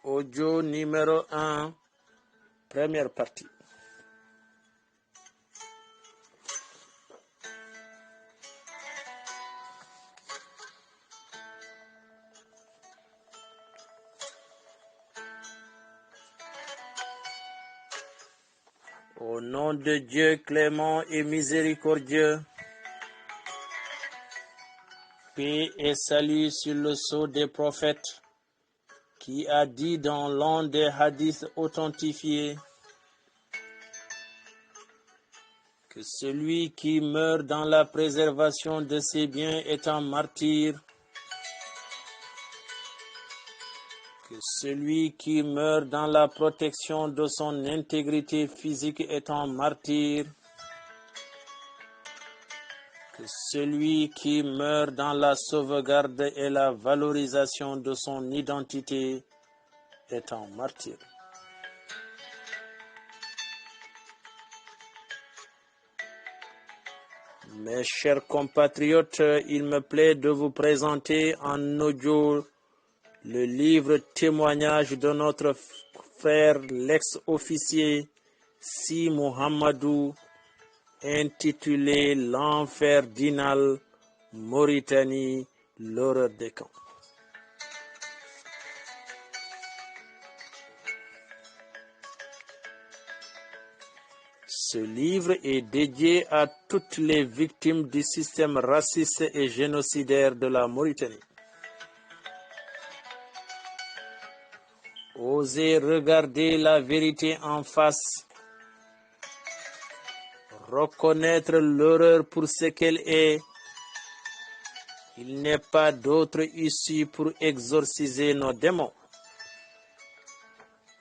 Audio numéro 1, première partie. Au nom de Dieu clément et miséricordieux, paix et salut sur le sceau des prophètes, qui a dit dans l'un des hadiths authentifiés que celui qui meurt dans la préservation de ses biens est un martyr, que celui qui meurt dans la protection de son intégrité physique est un martyr, que celui qui meurt dans la sauvegarde et la valorisation de son identité est un martyr. Mes chers compatriotes, il me plaît de vous présenter en audio le livre témoignage de notre frère l'ex-officier Si Mohamedou, intitulé L'enfer d'Inal, Mauritanie, l'horreur des camps. Ce livre est dédié à toutes les victimes du système raciste et génocidaire de la Mauritanie. Osez regarder la vérité en face, reconnaître l'horreur pour ce qu'elle est. Il n'est pas d'autre issue pour exorciser nos démons.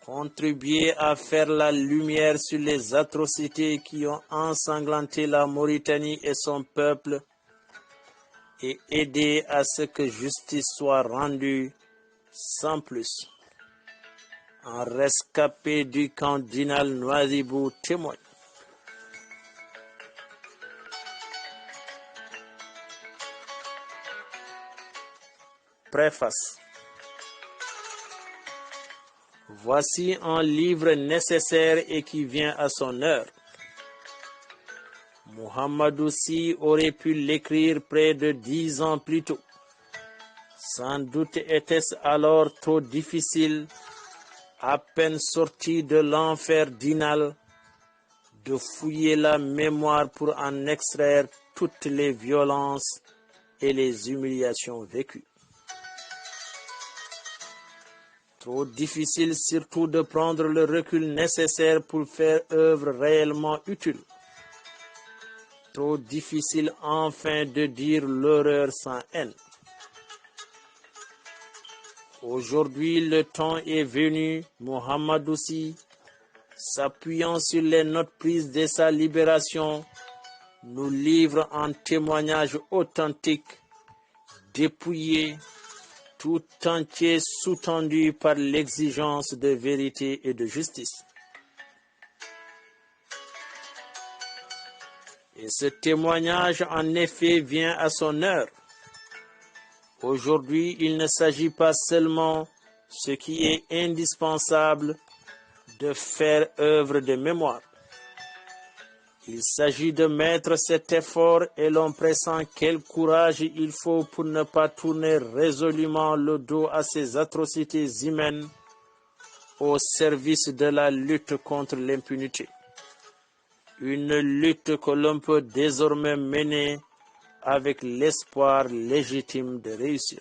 Contribuer à faire la lumière sur les atrocités qui ont ensanglanté la Mauritanie et son peuple et aider à ce que justice soit rendue sans plus. Un rescapé du camp d'Inal Nouadhibou témoigne. Préface. Voici un livre nécessaire et qui vient à son heure. Mohamedou Sy aurait pu l'écrire près de 10 ans plus tôt. Sans doute était-ce alors trop difficile, à peine sorti de l'enfer d'Inal, de fouiller la mémoire pour en extraire toutes les violences et les humiliations vécues. Trop difficile surtout de prendre le recul nécessaire pour faire œuvre réellement utile. Trop difficile enfin de dire l'horreur sans haine. Aujourd'hui, le temps est venu, Mohamedou Sy, s'appuyant sur les notes prises de sa libération, nous livre un témoignage authentique, dépouillé, tout entier sous-tendu par l'exigence de vérité et de justice. Et ce témoignage, en effet, vient à son heure. Aujourd'hui, il ne s'agit pas seulement, ce qui est indispensable, de faire œuvre de mémoire. Il s'agit de mettre cet effort et l'on pressent quel courage il faut pour ne pas tourner résolument le dos à ces atrocités humaines au service de la lutte contre l'impunité. Une lutte que l'on peut désormais mener avec l'espoir légitime de réussir.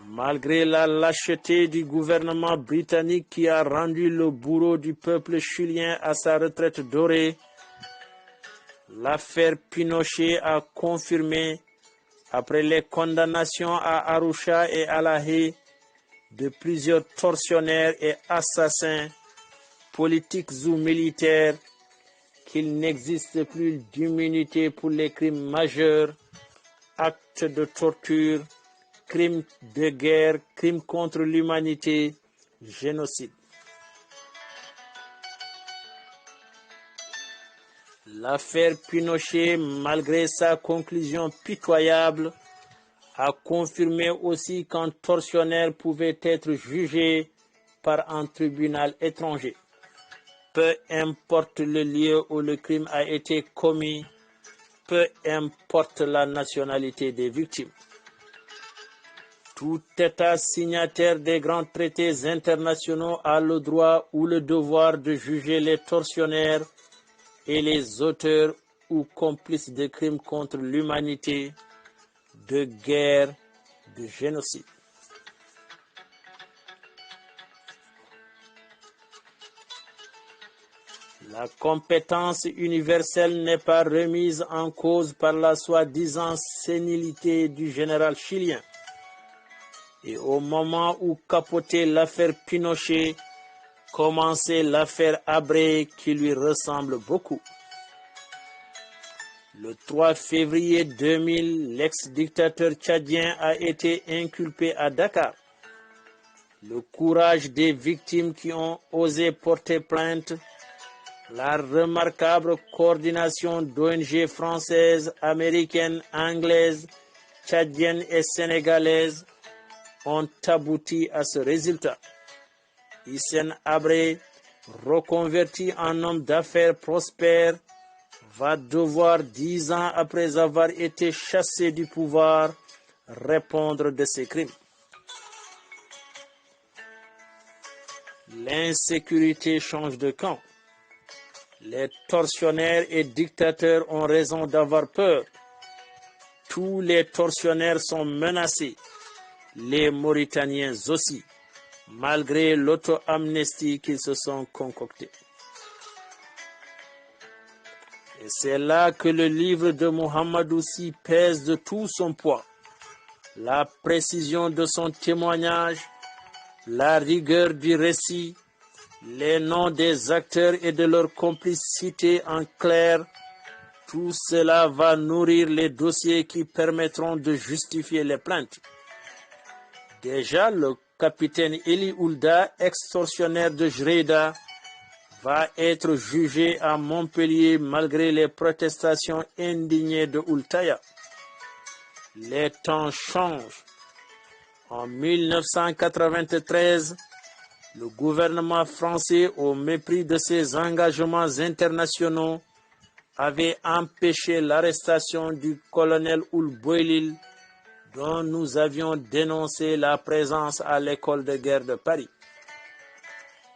Malgré la lâcheté du gouvernement britannique qui a rendu le bourreau du peuple chilien à sa retraite dorée, l'affaire Pinochet a confirmé, après les condamnations à Arusha et à La Haye, de plusieurs tortionnaires et assassins, politiques ou militaires, qu'il n'existe plus d'immunité pour les crimes majeurs, actes de torture, crimes de guerre, crimes contre l'humanité, génocide. L'affaire Pinochet, malgré sa conclusion pitoyable, a confirmé aussi qu'un tortionnaire pouvait être jugé par un tribunal étranger. Peu importe le lieu où le crime a été commis, peu importe la nationalité des victimes. Tout État signataire des grands traités internationaux a le droit ou le devoir de juger les tortionnaires et les auteurs ou complices de crimes contre l'humanité, de guerre, de génocide. La compétence universelle n'est pas remise en cause par la soi-disant sénilité du général chilien. Et au moment où capotait l'affaire Pinochet, commençait l'affaire Habré qui lui ressemble beaucoup. Le 3 février 2000, l'ex-dictateur tchadien a été inculpé à Dakar. Le courage des victimes qui ont osé porter plainte, la remarquable coordination d'ONG françaises, américaines, anglaises, tchadiennes et sénégalaises ont abouti à ce résultat. Hissène Habré, reconverti en homme d'affaires prospère, va devoir 10 ans après avoir été chassé du pouvoir répondre de ses crimes. L'insécurité change de camp. Les tortionnaires et dictateurs ont raison d'avoir peur. Tous les tortionnaires sont menacés, les Mauritaniens aussi, malgré l'auto-amnestie qu'ils se sont concoctés. Et c'est là que le livre de Mohamedou Sy pèse de tout son poids. La précision de son témoignage, la rigueur du récit, les noms des acteurs et de leurs complices cités en clair, tout cela va nourrir les dossiers qui permettront de justifier les plaintes. Déjà, le capitaine Eli Oulda, extorsionnaire de Jreida, va être jugé à Montpellier malgré les protestations indignées de Oultaya. Les temps changent. En 1993, le gouvernement français, au mépris de ses engagements internationaux, avait empêché l'arrestation du colonel Ould Boilil, dont nous avions dénoncé la présence à l'école de guerre de Paris.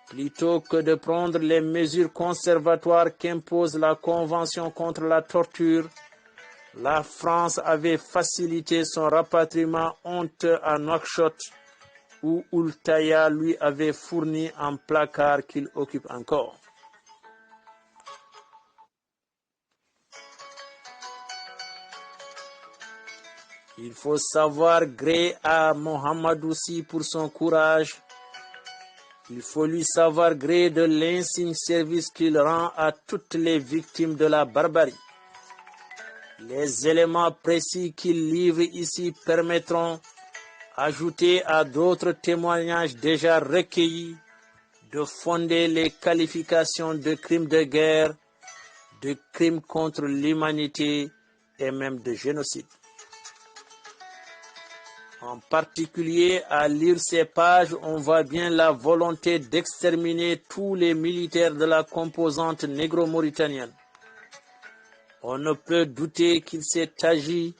Plutôt que de prendre les mesures conservatoires qu'impose la Convention contre la torture, la France avait facilité son rapatriement honteux à Nouakchott, où Oultaya lui avait fourni un placard qu'il occupe encore. Il faut savoir gré à Mohamedou Sy pour son courage. Il faut lui savoir gré de l'insigne service qu'il rend à toutes les victimes de la barbarie. Les éléments précis qu'il livre ici permettront, ajoutés à d'autres témoignages déjà recueillis, de fonder les qualifications de crimes de guerre, de crimes contre l'humanité et même de génocide. En particulier, à lire ces pages, on voit bien la volonté d'exterminer tous les militaires de la composante négro-mauritanienne. On ne peut douter qu'il s'est agi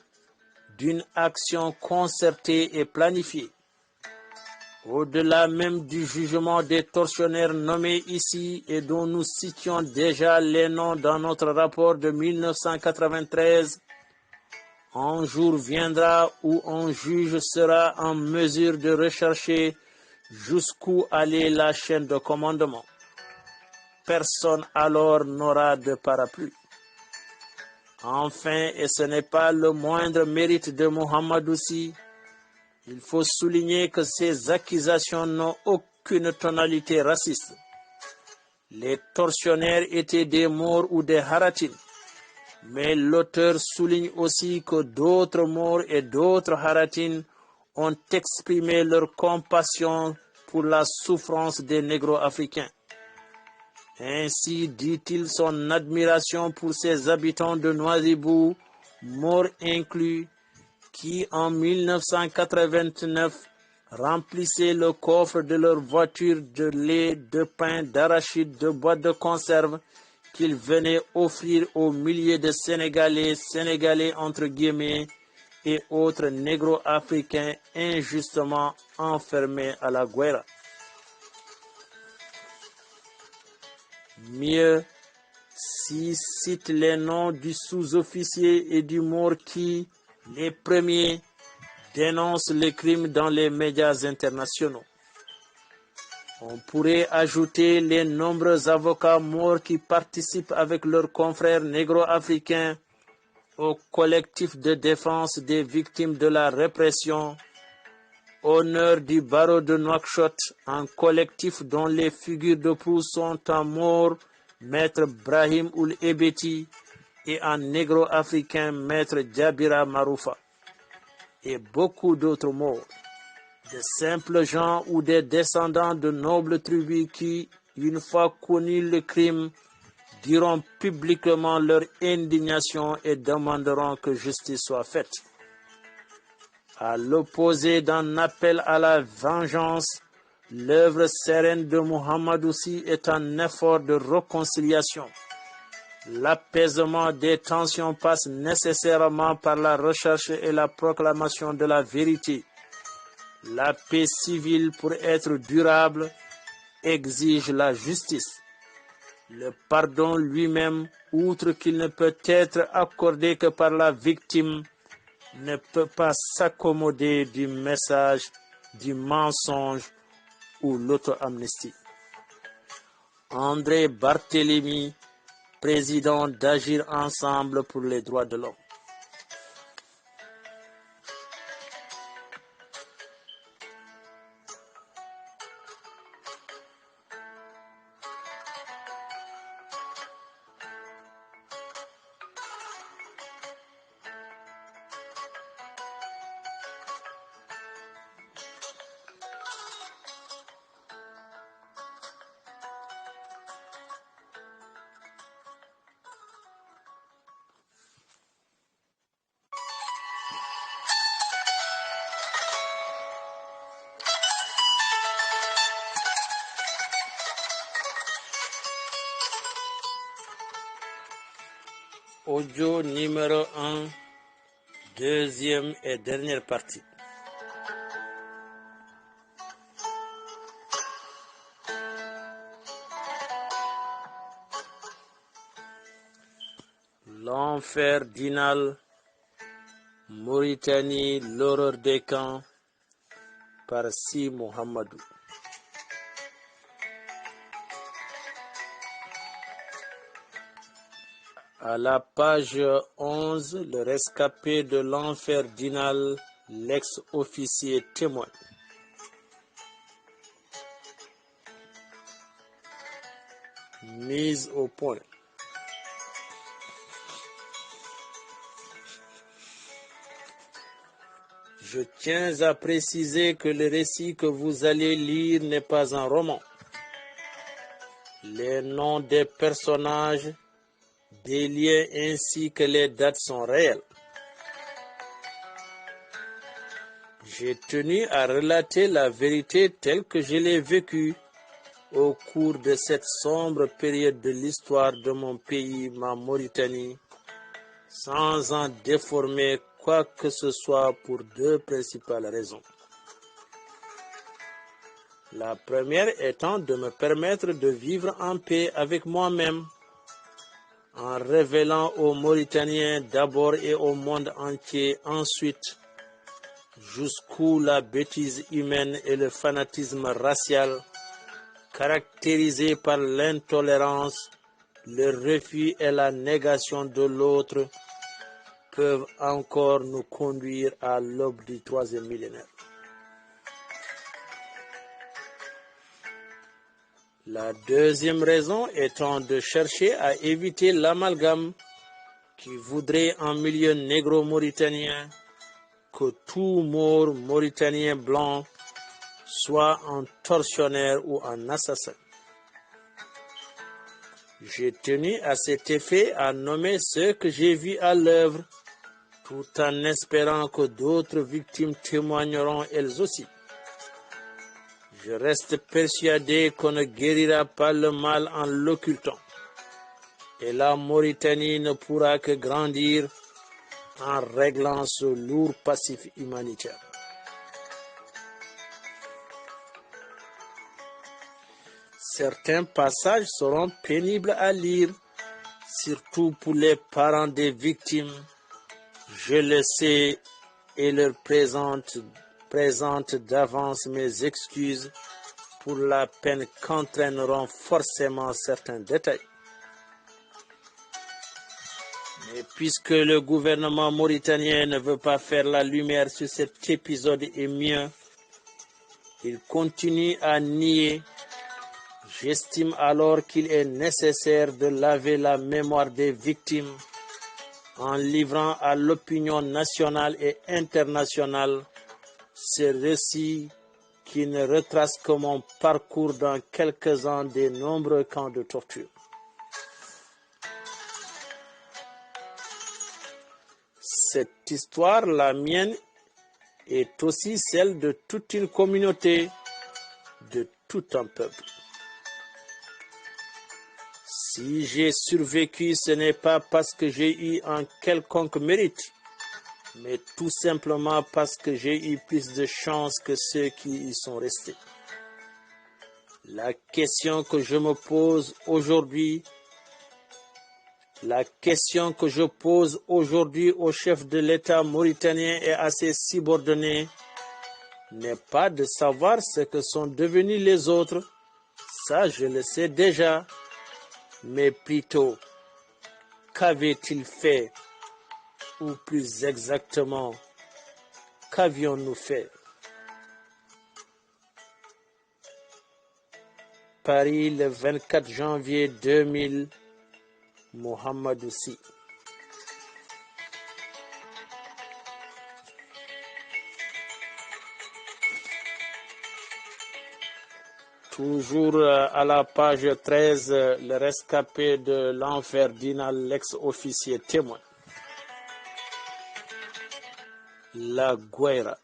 d'une action concertée et planifiée. Au-delà même du jugement des tortionnaires nommés ici et dont nous citions déjà les noms dans notre rapport de 1993, un jour viendra où un juge sera en mesure de rechercher jusqu'où allait la chaîne de commandement. Personne alors n'aura de parapluie. Enfin, et ce n'est pas le moindre mérite de Mohamedou Sy, il faut souligner que ces accusations n'ont aucune tonalité raciste. Les tortionnaires étaient des Maures ou des Haratines. Mais l'auteur souligne aussi que d'autres Maures et d'autres Haratines ont exprimé leur compassion pour la souffrance des négro-africains. Ainsi dit-il son admiration pour ses habitants de Nouadhibou, Maures inclus, qui en 1989 remplissaient le coffre de leur voiture de lait, de pain, d'arachide, de boîtes de conserve qu'ils venaient offrir aux milliers de Sénégalais entre guillemets, et autres négro-africains injustement enfermés à la Guerra. Mieux, s'y cite les noms du sous-officier et du mort qui, les premiers, dénoncent les crimes dans les médias internationaux. On pourrait ajouter les nombreux avocats morts qui participent avec leurs confrères négro-africains au collectif de défense des victimes de la répression, honneur du barreau de Nouakchott, un collectif dont les figures de proue sont en mort, Maître Brahim Oul Ebeti, et un négro-africain, Maître Djabira Maroufa, et beaucoup d'autres morts, de simples gens ou des descendants de nobles tribus qui, une fois connu le crime, diront publiquement leur indignation et demanderont que justice soit faite. À l'opposé d'un appel à la vengeance, l'œuvre sereine de Mohamed Sy est un effort de réconciliation. L'apaisement des tensions passe nécessairement par la recherche et la proclamation de la vérité. La paix civile, pour être durable, exige la justice. Le pardon lui-même, outre qu'il ne peut être accordé que par la victime, ne peut pas s'accommoder du message, du mensonge ou l'auto-amnistie. André Barthélemy, président d'Agir Ensemble pour les droits de l'homme. Audio numéro 1, deuxième et dernière partie. L'enfer d'Inal, Mauritanie, l'horreur des camps, par Si Mohamedou. À la page 11, le rescapé de l'enfer d'Inal, l'ex-officier témoigne. Mise au point. Je tiens à préciser que le récit que vous allez lire n'est pas un roman. Les noms des personnages, des liens ainsi que les dates sont réels. J'ai tenu à relater la vérité telle que je l'ai vécue au cours de cette sombre période de l'histoire de mon pays, ma Mauritanie, sans en déformer quoi que ce soit pour deux principales raisons. La première étant de me permettre de vivre en paix avec moi-même, en révélant aux Mauritaniens d'abord et au monde entier ensuite jusqu'où la bêtise humaine et le fanatisme racial, caractérisés par l'intolérance, le refus et la négation de l'autre, peuvent encore nous conduire à l'aube du troisième millénaire. La deuxième raison étant de chercher à éviter l'amalgame qui voudrait en milieu négro-mauritanien que tout Maure mauritanien blanc soit un tortionnaire ou un assassin. J'ai tenu à cet effet à nommer ce que j'ai vu à l'œuvre, tout en espérant que d'autres victimes témoigneront elles aussi. Je reste persuadé qu'on ne guérira pas le mal en l'occultant. Et la Mauritanie ne pourra que grandir en réglant ce lourd passif humanitaire. Certains passages seront pénibles à lire, surtout pour les parents des victimes. Je le sais et leur présente d'avance mes excuses pour la peine qu'entraîneront forcément certains détails. Mais puisque le gouvernement mauritanien ne veut pas faire la lumière sur cet épisode et mieux, il continue à nier. J'estime alors qu'il est nécessaire de laver la mémoire des victimes en livrant à l'opinion nationale et internationale ce récit qui ne retrace que mon parcours dans quelques-uns des nombreux camps de torture. Cette histoire, la mienne, est aussi celle de toute une communauté, de tout un peuple. Si j'ai survécu, ce n'est pas parce que j'ai eu un quelconque mérite, mais tout simplement parce que j'ai eu plus de chance que ceux qui y sont restés. La question que je pose aujourd'hui au chef de l'État mauritanien et à ses subordonnés n'est pas de savoir ce que sont devenus les autres, ça je le sais déjà, mais plutôt qu'avaient-ils fait, ou plus exactement, qu'avions-nous fait? Paris, le 24 janvier 2000, Mohamedou Sy. Toujours à la page 13, le rescapé de l'enfer d'Ina, l'ex-officier témoin. La Guaira.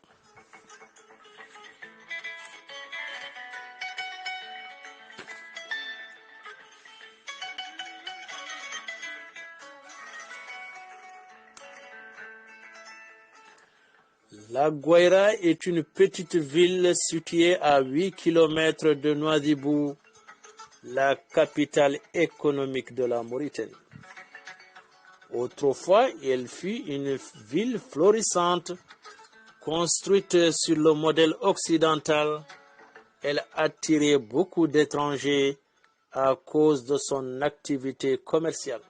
La Guaira est une petite ville située à 8 km de Nouadhibou, la capitale économique de la Mauritanie. Autrefois, elle fut une ville florissante, construite sur le modèle occidental. Elle attirait beaucoup d'étrangers à cause de son activité commerciale.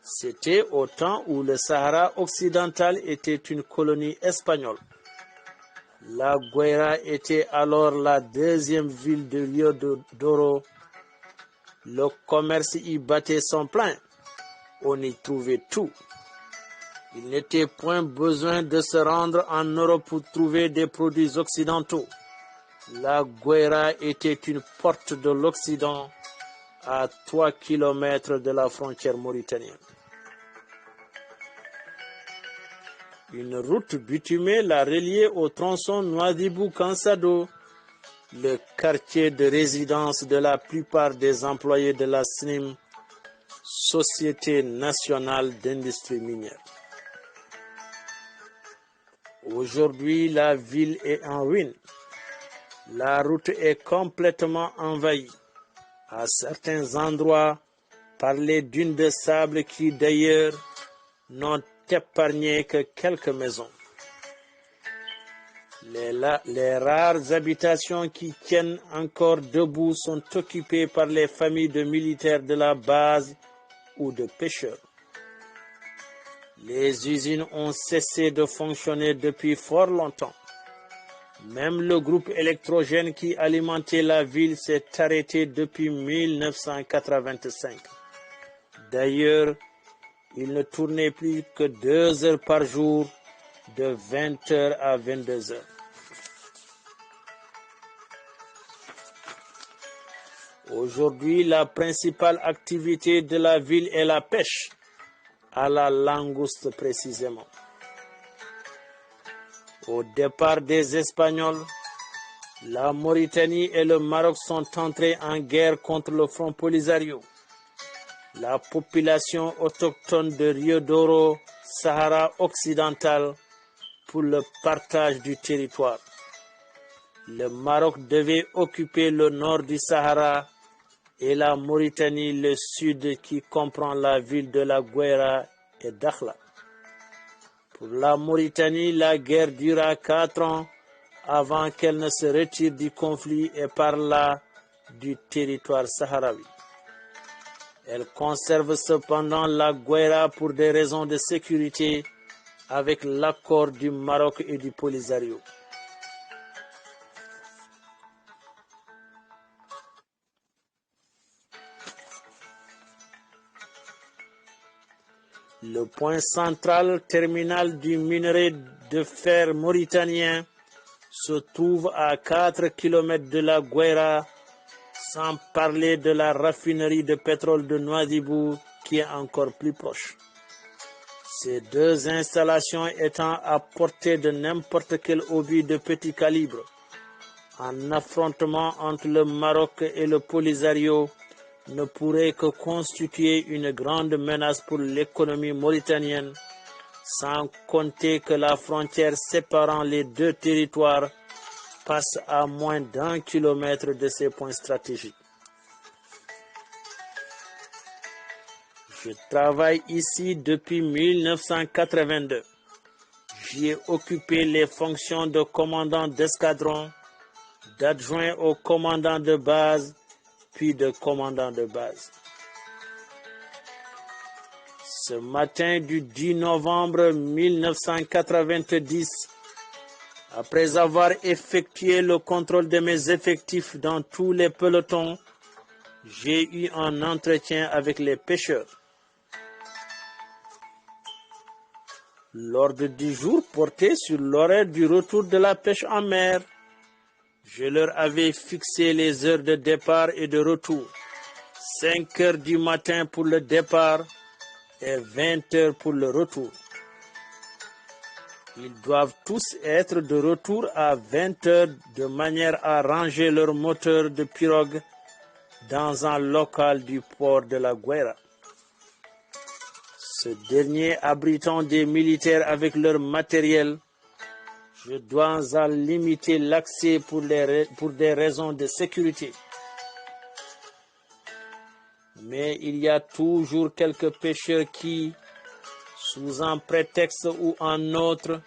C'était au temps où le Sahara occidental était une colonie espagnole. La Guaira était alors la deuxième ville de Rio d'Oro. Le commerce y battait son plein. On y trouvait tout. Il n'était point besoin de se rendre en Europe pour trouver des produits occidentaux. La Guaira était une porte de l'Occident à 3 km de la frontière mauritanienne. Une route bitumée la reliait au tronçon Nouadhibou-Kansado, le quartier de résidence de la plupart des employés de la SNIM, Société nationale d'industrie minière. Aujourd'hui, la ville est en ruine. La route est complètement envahie. À certains endroits, par les dunes de sable qui d'ailleurs n'ont épargné que quelques maisons. Les rares habitations qui tiennent encore debout sont occupées par les familles de militaires de la base ou de pêcheurs. Les usines ont cessé de fonctionner depuis fort longtemps. Même le groupe électrogène qui alimentait la ville s'est arrêté depuis 1985. D'ailleurs, il ne tournait plus que 2 heures par jour, de 20 heures à 22 heures. Aujourd'hui, la principale activité de la ville est la pêche, à la langouste précisément. Au départ des Espagnols, la Mauritanie et le Maroc sont entrés en guerre contre le Front Polisario. La population autochtone de Rio Doro, Sahara occidental, pour le partage du territoire. Le Maroc devait occuper le nord du Sahara et la Mauritanie le sud qui comprend la ville de La Guaira et Dakhla. Pour la Mauritanie, la guerre dura 4 ans avant qu'elle ne se retire du conflit et par là du territoire saharaoui. Elle conserve cependant La Guaira pour des raisons de sécurité avec l'accord du Maroc et du Polisario. Le point central terminal du minerai de fer mauritanien se trouve à 4 km de La Guaira, sans parler de la raffinerie de pétrole de Nouadhibou qui est encore plus proche. Ces deux installations étant à portée de n'importe quel obus de petit calibre, un affrontement entre le Maroc et le Polisario ne pourrait que constituer une grande menace pour l'économie mauritanienne, sans compter que la frontière séparant les deux territoires passe à moins d'1 kilomètre de ces points stratégiques. Je travaille ici depuis 1982. J'y ai occupé les fonctions de commandant d'escadron, d'adjoint au commandant de base, puis de commandant de base. Ce matin du 10 novembre 1990, après avoir effectué le contrôle de mes effectifs dans tous les pelotons, j'ai eu un entretien avec les pêcheurs. L'ordre du jour portait sur l'horaire du retour de la pêche en mer. Je leur avais fixé les heures de départ et de retour. 5 heures du matin pour le départ et 20 heures pour le retour. Ils doivent tous être de retour à 20 heures de manière à ranger leur moteur de pirogue dans un local du port de La Guaira. Ce dernier abritant des militaires avec leur matériel, je dois en limiter l'accès pour des raisons de sécurité. Mais il y a toujours quelques pêcheurs qui, sous un prétexte ou un autre,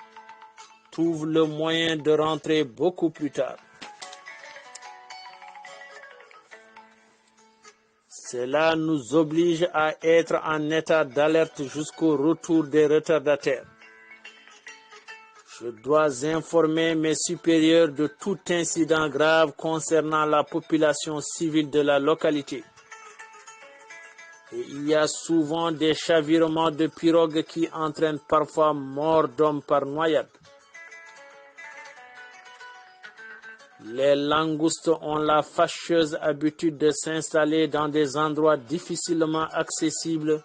trouvent le moyen de rentrer beaucoup plus tard. Cela nous oblige à être en état d'alerte jusqu'au retour des retardataires. Je dois informer mes supérieurs de tout incident grave concernant la population civile de la localité. Et il y a souvent des chavirements de pirogues qui entraînent parfois mort d'hommes par noyade. Les langoustes ont la fâcheuse habitude de s'installer dans des endroits difficilement accessibles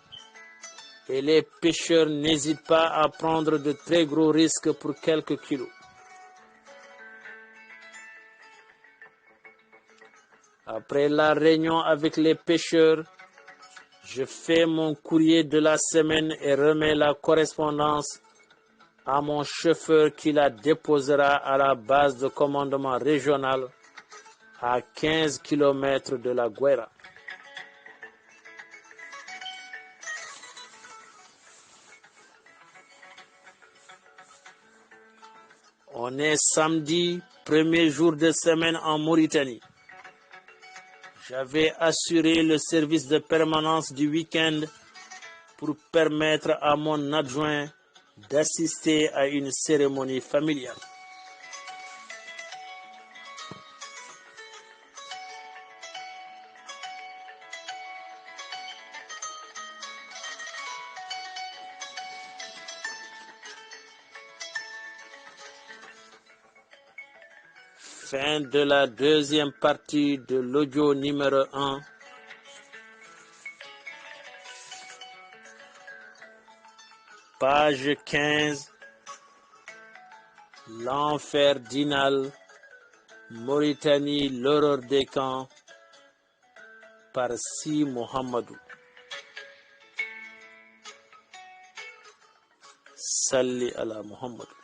et les pêcheurs n'hésitent pas à prendre de très gros risques pour quelques kilos. Après la réunion avec les pêcheurs, je fais mon courrier de la semaine et remets la correspondance à mon chauffeur qui la déposera à la base de commandement régional à 15 km de La Guaira. On est samedi, premier jour de semaine en Mauritanie. J'avais assuré le service de permanence du week-end pour permettre à mon adjoint d'assister à une cérémonie familiale. Fin de la deuxième partie de l'audio numéro 1. Page 15. L'enfer d'Inal, Mauritanie, l'horreur des camps, par Si Mohamedou. Salli ala Muhammad.